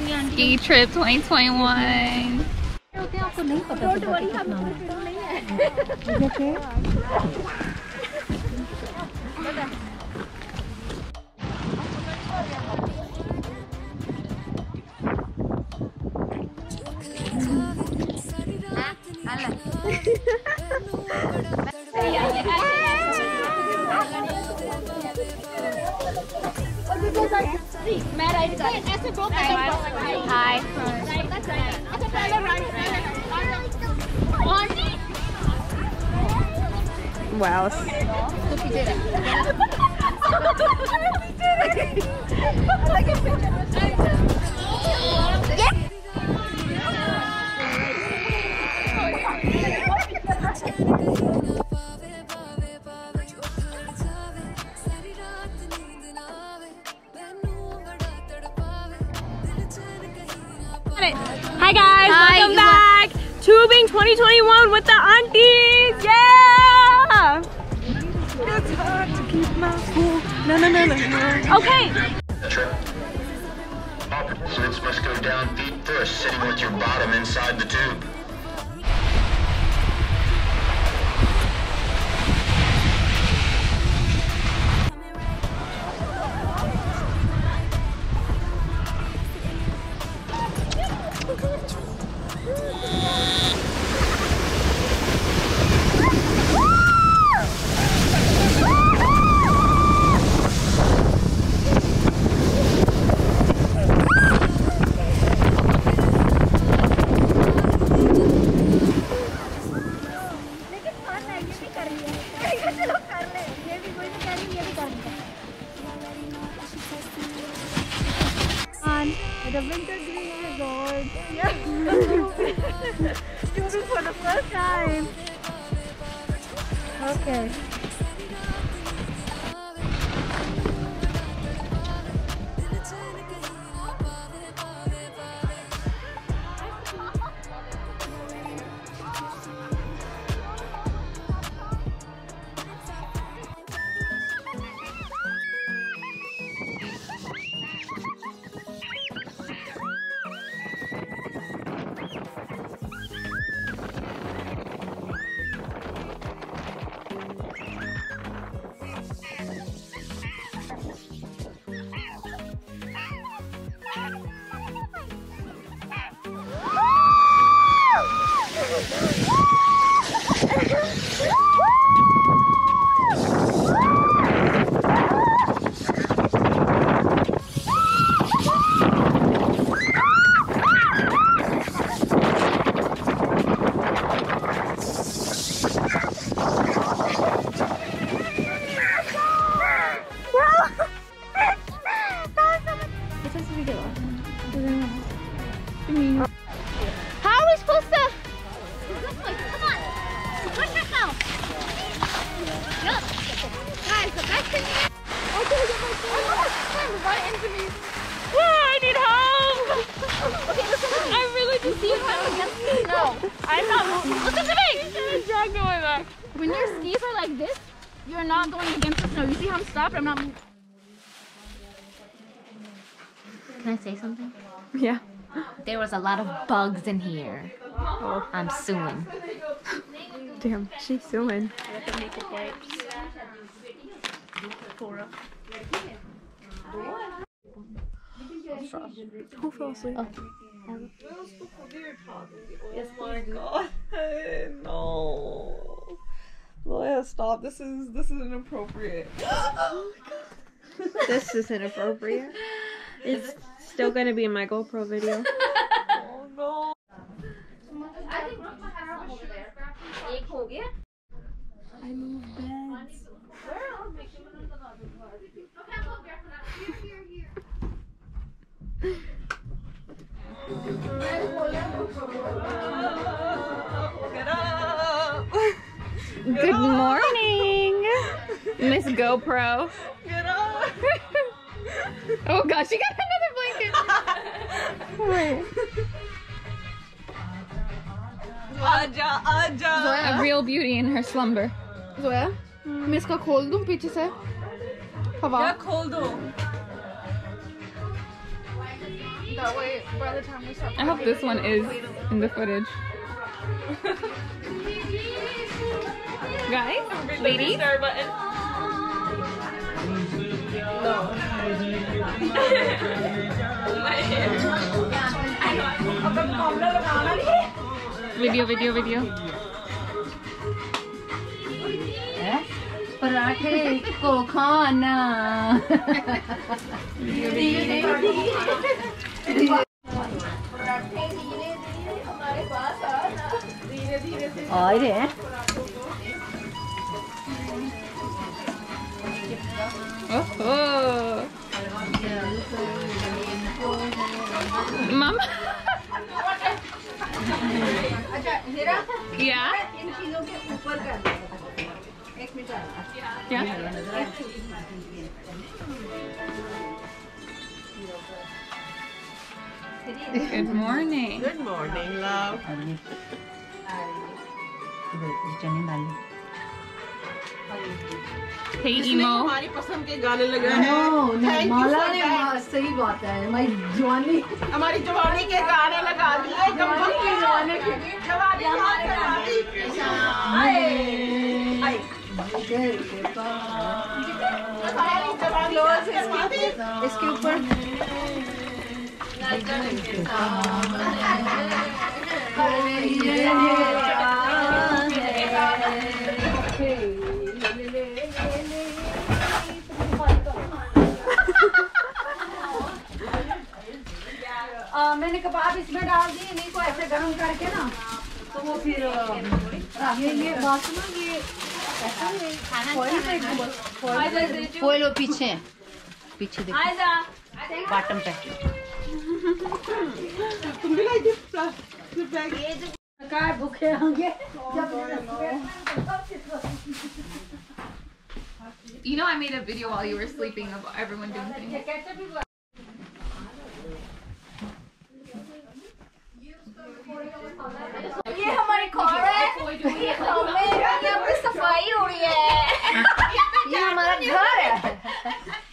Ski trip 2021. Hi. Wow. Hi guys, welcome back. Tubing 2021 with the aunties. Yeah! It's hard to keep my cool. No. Okay. Flips must go down feet first, sitting with your bottom inside the tube. The Wintergreen Resort. Yeah. Tubing for the first time. Okay. How are we supposed to? Come on. Push yourself. Yup. Guys, the best thing is... Run into me. I need help. Okay, listen to me. I really just See if I'm against me? No. I'm not moving. Listen to me. Drag my back. When your skis are like this, you're not going against the snow. You see how I'm stopped? I'm not moving. Can I say something? Yeah. There was a lot of bugs in here. Oh, I'm suing. damn. She's suing. Who fell asleep? Oh. Oh my god. No. Zoya, stop. This is inappropriate. This is inappropriate. It's still gonna be in my GoPro video. Oh no. I moved beds. Get up. Good morning, Miss GoPro. Get up. Oh gosh, she got another blanket. Wait. Aja. A real beauty in her slumber. Zoya, मैं इसका खोल दूं पीछे से हवा क्या खोल दो? That way, by the time we start. I hope this one is in the footage. Guys, ladies. Start button. No. Video. पराठे को खाना और Mama. Yeah. इन चीजों के ऊपर कर दो। एक मिनट। क्या? Good morning. Good morning, love. Hey, emo. हमारी पसंद के गाने लगाए हैं। माला ने सही बात है। हमारी जवानी हमारी जवानी के गाने लगा दिए। जवानी के गाने जवानी हमारे इसके ऊपर मैंने कबाब इसमें डाल दिए, नहीं को ऐसे गर्म करके ना तो वो फिर ये बात सुनो, ये कोई लो पीछे देखो बॉटम पे तुम भी लाइए क्या भूखे होंगे You know I made a video while you were sleeping of everyone doing things. ये हमारी कार है, ये अपनी सफाई हो रही है, ये हमारा घर है,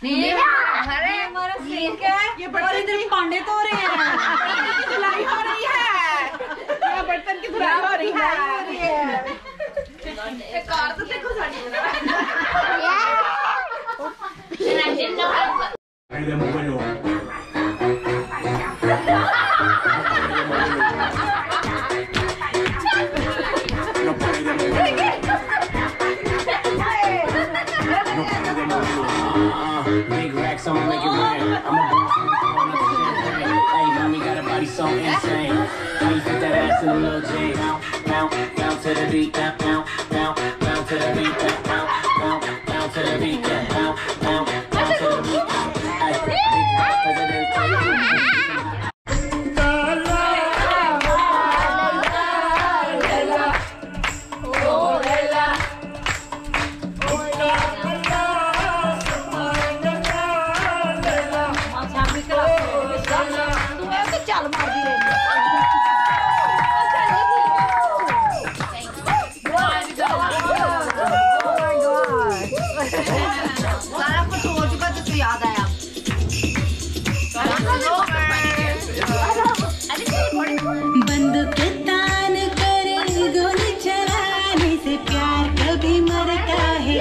ये हमारा घर है, हमारा सिंक है, ये और इधर पांडे तो हो रहे हैं। धुलाई हो रही है। ये बर्तन की धुलाई हो रही है। ये कार तो देखो sari Big racks, I'ma make it rain. I'm a boss, I'm a champagne. Hey, mommy got a body so insane. How you fit that ass in a little jean? Bounce to the beat, bounce to the beat, bounce to the beat, bounce to the beat. Hey, सारा कुछ हो चुका तो याद आया। बंदूक तान करे गोली चलाने से प्यार कभी मरता है।